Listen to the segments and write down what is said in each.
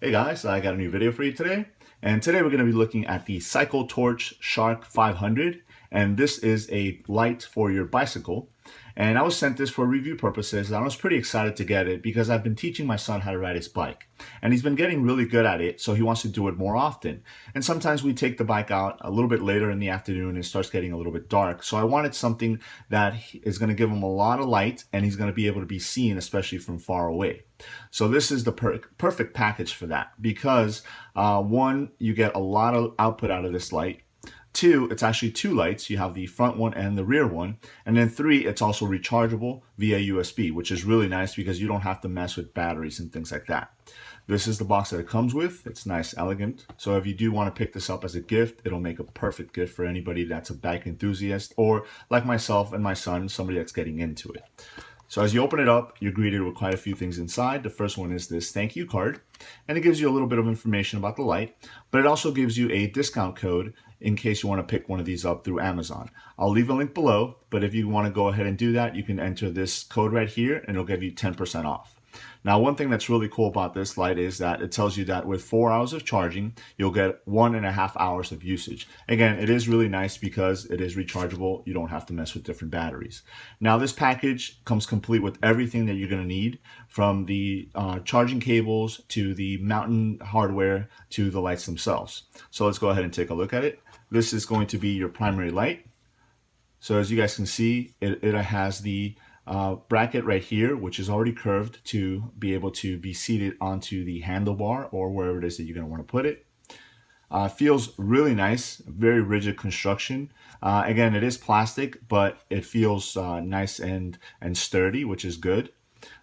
Hey guys, I got a new video for you today. And today we're going to be looking at the CycleTorch Shark 500. And this is a light for your bicycle. And I was sent this for review purposes. And I was pretty excited to get it because I've been teaching my son how to ride his bike. And he's been getting really good at it, so he wants to do it more often. And sometimes we take the bike out a little bit later in the afternoon and it starts getting a little bit dark. So I wanted something that is going to give him a lot of light and he's going to be able to be seen, especially from far away. So this is the perfect package for that because one, you get a lot of output out of this light. Two, it's actually two lights. You have the front one and the rear one. And then three, it's also rechargeable via USB, which is really nice because you don't have to mess with batteries and things like that. This is the box that it comes with. It's nice, elegant. So if you do want to pick this up as a gift, it'll make a perfect gift for anybody that's a bike enthusiast or like myself and my son, somebody that's getting into it. So as you open it up, you're greeted with quite a few things inside. The first one is this thank you card, and it gives you a little bit of information about the light, but it also gives you a discount code in case you want to pick one of these up through Amazon. I'll leave a link below, but if you want to go ahead and do that, you can enter this code right here and it'll give you 10% off. Now, one thing that's really cool about this light is that it tells you that with 4 hours of charging, you'll get 1.5 hours of usage. Again, it is really nice because it is rechargeable. You don't have to mess with different batteries. Now, this package comes complete with everything that you're going to need, from the charging cables to the mounting hardware to the lights themselves. So let's go ahead and take a look at it. This is going to be your primary light. So as you guys can see, it has the bracket right here, which is already curved to be able to be seated onto the handlebar or wherever it is that you're going to want to put it. Feels really nice, very rigid construction. Again, it is plastic, but it feels nice and sturdy, which is good.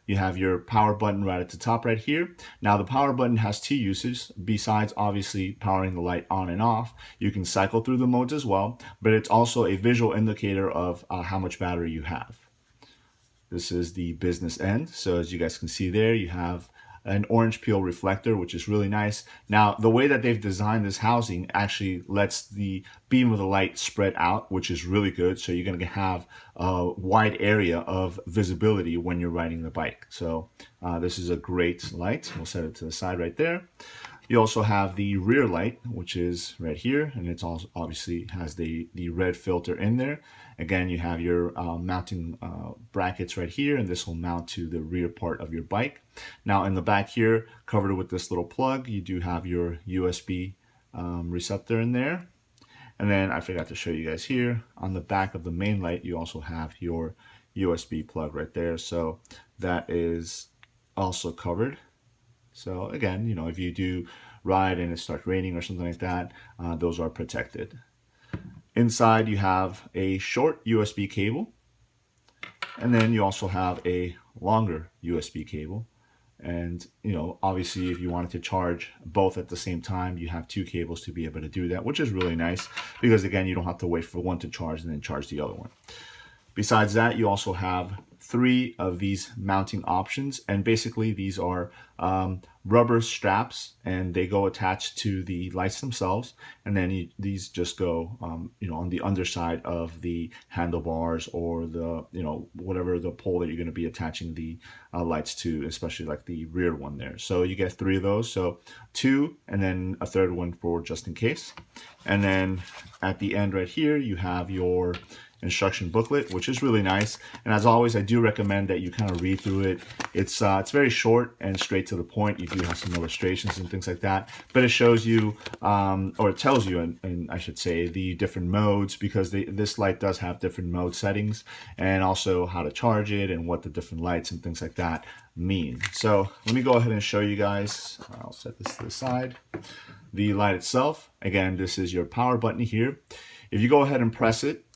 You have your power button right at the top right here. Now the power button has two uses besides obviously powering the light on and off. You can cycle through the modes as well, but it's also a visual indicator of how much battery you have. This is the business end. So as you guys can see there, you have an orange peel reflector, which is really nice. Now, the way that they've designed this housing actually lets the beam of the light spread out, which is really good. So you're going to have a wide area of visibility when you're riding the bike. So this is a great light. We'll set it to the side right there. You also have the rear light, which is right here, and it's also obviously has the red filter in there. Again, you have your mounting brackets right here, and this will mount to the rear part of your bike. Now in the back here, covered with this little plug, you do have your USB receptor in there. And then I forgot to show you guys here, on the back of the main light, you also have your USB plug right there. So that is also covered. So again, you know, if you do ride and it starts raining or something like that, those are protected. Inside you have a short USB cable, and then you also have a longer USB cable. And you know, obviously if you wanted to charge both at the same time, you have two cables to be able to do that, which is really nice because again, you don't have to wait for one to charge and then charge the other one. Besides that, you also have 3 of these mounting options, and basically these are rubber straps, and they go attached to the lights themselves, and then these just go you know, on the underside of the handlebars or the, you know, whatever the pole that you're going to be attaching the lights to, especially like the rear one there. So you get 3 of those, so 2 and then a third one for just in case. And then at the end right here you have your instruction booklet, which is really nice. And as always, I do recommend that you kind of read through it. It's very short and straight to the point. You do have some illustrations and things like that, but it shows you, or it tells you, and I should say, the different modes, because this light does have different mode settings, and also how to charge it and what the different lights and things like that mean. So let me go ahead and show you guys. I'll set this to the side. The light itself, again, this is your power button here. If you go ahead and press it,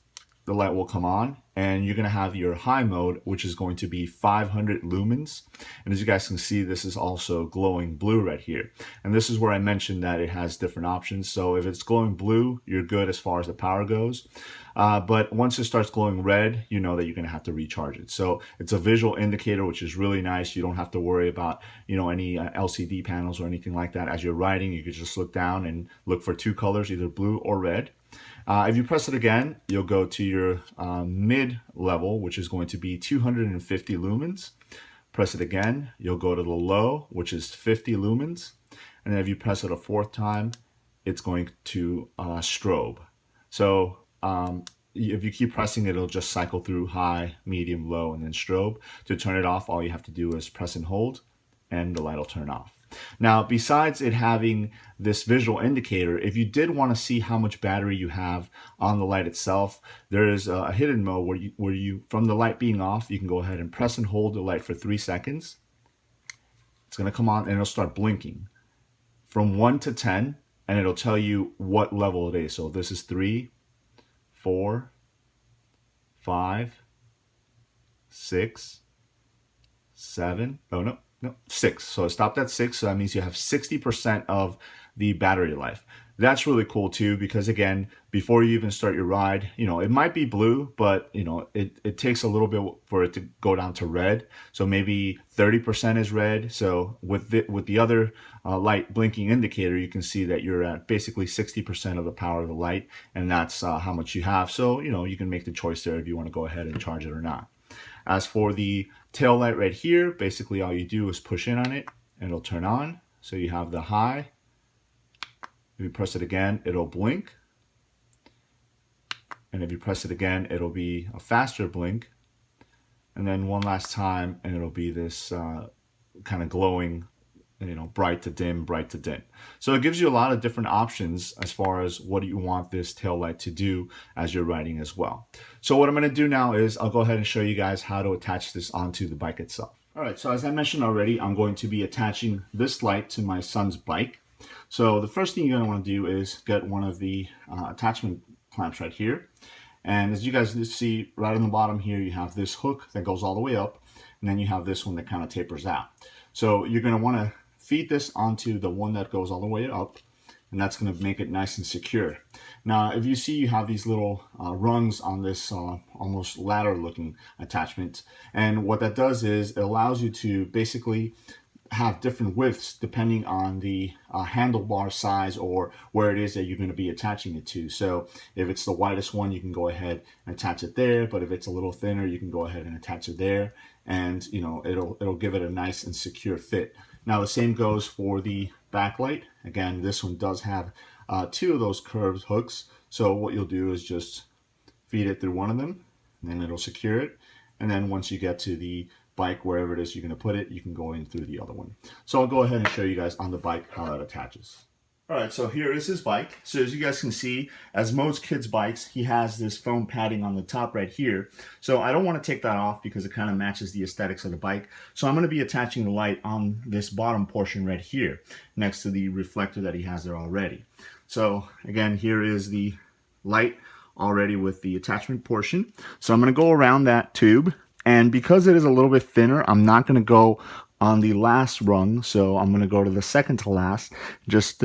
the light will come on, and you're going to have your high mode, which is going to be 500 lumens. And as you guys can see, this is also glowing blue right here. And this is where I mentioned that it has different options. So if it's glowing blue, you're good as far as the power goes. But once it starts glowing red, you know that you're going to have to recharge it. So it's a visual indicator, which is really nice. You don't have to worry about, you know, any LCD panels or anything like that. As you're riding, you can just look down and look for 2 colors, either blue or red. If you press it again, you'll go to your mid level, which is going to be 250 lumens. Press it again, you'll go to the low, which is 50 lumens. and then if you press it a fourth time, it's going to strobe. So if you keep pressing it, it'll just cycle through high, medium, low, and then strobe. To turn it off, all you have to do is press and hold, and the light will turn off. Now, besides it having this visual indicator, if you did want to see how much battery you have on the light itself, there is a hidden mode where you from the light being off, you can go ahead and press and hold the light for 3 seconds. It's going to come on and it'll start blinking from 1 to 10, and it'll tell you what level it is. So this is 3, 4, 5, 6, 7. Oh, no. 6. So it stopped at 6. So that means you have 60% of the battery life. That's really cool too, because again, before you even start your ride, it might be blue, but it takes a little bit for it to go down to red. So maybe 30% is red. So with the other light blinking indicator, you can see that you're at basically 60% of the power of the light, and that's how much you have. So you can make the choice there if you want to go ahead and charge it or not. As for the tail light right here, basically all you do is push in on it and it'll turn on. So you have the high. If you press it again, it'll blink. And if you press it again, it'll be a faster blink. And then one last time, and it'll be this kind of glowing, bright to dim, bright to dim. So it gives you a lot of different options as far as what you want this tail light to do as you're riding as well. So what I'm going to do now is I'll go ahead and show you guys how to attach this onto the bike itself. All right, so as I mentioned already, I'm going to be attaching this light to my son's bike. So the first thing you're going to want to do is get one of the attachment clamps right here. And as you guys see right on the bottom here, you have this hook that goes all the way up, and then you have this one that kind of tapers out. So you're going to want to feed this onto the one that goes all the way up, and that's going to make it nice and secure. Now, if you see, you have these little rungs on this almost ladder looking attachment, and what that does is it allows you to basically have different widths depending on the handlebar size or where it is that you're going to be attaching it to. So if it's the widest one, you can go ahead and attach it there, but if it's a little thinner, you can go ahead and attach it there, and it'll give it a nice and secure fit. Now the same goes for the backlight. Again, this one does have 2 of those curved hooks, so what you'll do is just feed it through one of them, and then it'll secure it, and then once you get to the bike, wherever it is you're going to put it, you can go in through the other one. So I'll go ahead and show you guys on the bike how that attaches. All right, so here is his bike. So as you guys can see, as most kids' bikes, he has this foam padding on the top right here. So I don't want to take that off because it kind of matches the aesthetics of the bike. So I'm going to be attaching the light on this bottom portion right here, next to the reflector that he has there already. So again, here is the light already with the attachment portion. So I'm going to go around that tube. And because it is a little bit thinner, I'm not going to go on the last rung. So I'm going to go to the second to last, just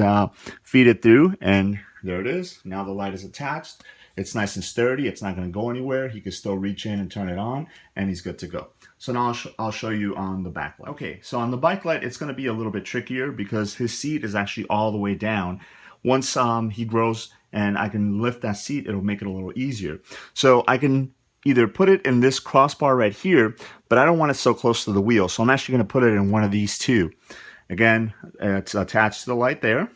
feed it through, and there it is. Now the light is attached. It's nice and sturdy. It's not going to go anywhere. He can still reach in and turn it on, and he's good to go. So now I'll show you on the back light. Okay, so on the bike light, it's going to be a little bit trickier because his seat is actually all the way down. Once he grows and I can lift that seat, it'll make it a little easier. So I can either put it in this crossbar right here, but I don't want it so close to the wheel. So I'm actually going to put it in one of these two. Again, it's attached to the light there.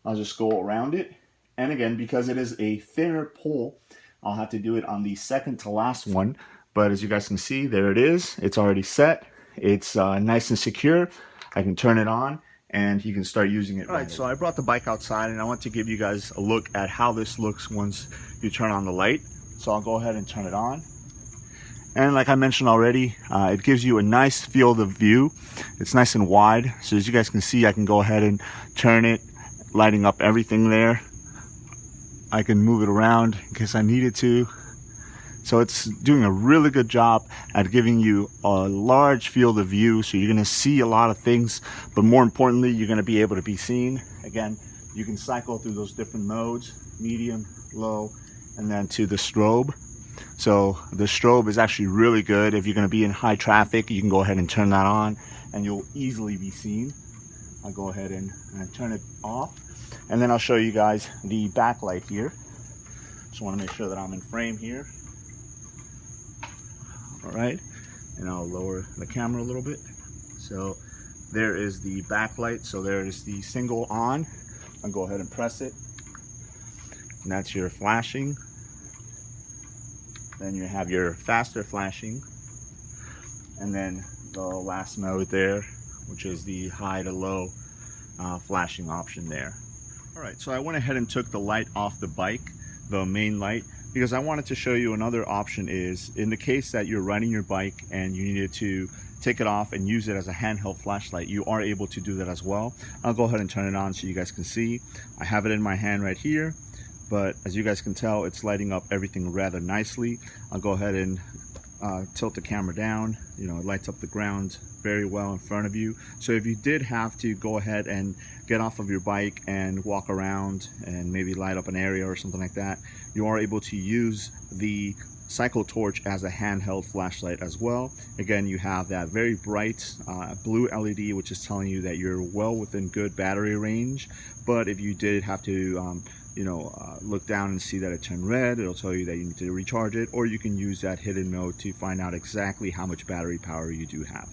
I'll just go around it. And again, because it is a thinner pole, I'll have to do it on the second to last one. But as you guys can see, there it is. It's already set. It's nice and secure. I can turn it on, and you can start using it. All right, so I brought the bike outside, and I want to give you guys a look at how this looks once you turn on the light. So I'll go ahead and turn it on. And like I mentioned already, it gives you a nice field of view. It's nice and wide. So as you guys can see, I can go ahead and turn it, lighting up everything there. I can move it around in case I needed to. So it's doing a really good job at giving you a large field of view. So you're going to see a lot of things, but more importantly, you're going to be able to be seen. Again, you can cycle through those different modes, medium, low, and then to the strobe. So the strobe is actually really good. If you're going to be in high traffic, you can go ahead and turn that on and you'll easily be seen. I'll go ahead and turn it off, and then I'll show you guys the backlight here. Just want to make sure that I'm in frame here. All right, and I'll lower the camera a little bit. So there is the backlight. So there is the single on. I'll go ahead and press it. And that's your flashing. Then you have your faster flashing. And then the last mode there, which is the high to low flashing option there. All right, so I went ahead and took the light off the bike, the main light, because I wanted to show you another option is in the case that you're riding your bike and you needed to take it off and use it as a handheld flashlight, you are able to do that as well. I'll go ahead and turn it on so you guys can see. I have it in my hand right here, but as you guys can tell, it's lighting up everything rather nicely. I'll go ahead and tilt the camera down. You know, it lights up the ground very well in front of you. So if you did have to go ahead and get off of your bike and walk around and maybe light up an area or something like that, you are able to use the Cycle Torch as a handheld flashlight as well. Again, you have that very bright blue LED, which is telling you that you're well within good battery range. But if you did have to look down and see that it turned red, it'll tell you that you need to recharge it, or you can use that hidden mode to find out exactly how much battery power you do have.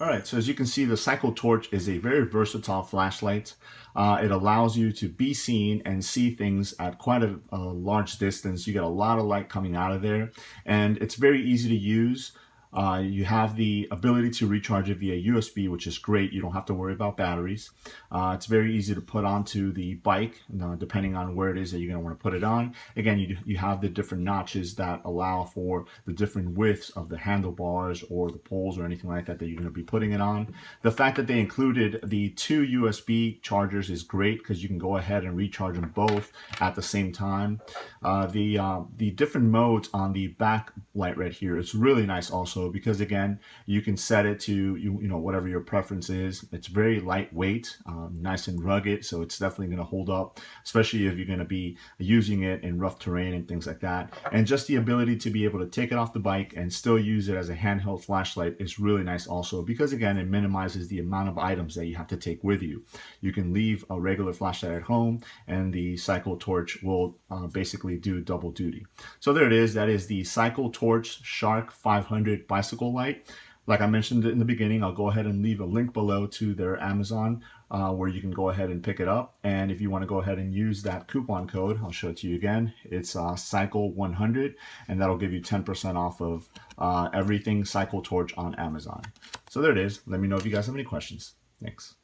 All right, so as you can see, the Cycle Torch is a very versatile flashlight. It allows you to be seen and see things at quite a large distance. You get a lot of light coming out of there, and it's very easy to use. You have the ability to recharge it via USB, which is great. You don't have to worry about batteries. It's very easy to put onto the bike, depending on where it is that you're going to want to put it on. Again, you have the different notches that allow for the different widths of the handlebars or the poles or anything like that that you're going to be putting it on. The fact that they included the 2 USB chargers is great because you can go ahead and recharge them both at the same time. The different modes on the back light right here, it's really nice also, because again, you can set it to whatever your preference is. It's very lightweight, nice and rugged, so it's definitely going to hold up, especially if you're going to be using it in rough terrain and things like that. And just the ability to be able to take it off the bike and still use it as a handheld flashlight is really nice also, because again, it minimizes the amount of items that you have to take with you. You can leave a regular flashlight at home and the Cycle Torch will basically do double duty. So there it is. That is the Cycle Torch Shark 500 bicycle light. Like I mentioned in the beginning, I'll go ahead and leave a link below to their Amazon where you can go ahead and pick it up. And if you want to go ahead and use that coupon code, I'll show it to you again. It's Cycle100, and that'll give you 10% off of everything Cycle Torch on Amazon. So there it is. Let me know if you guys have any questions. Thanks.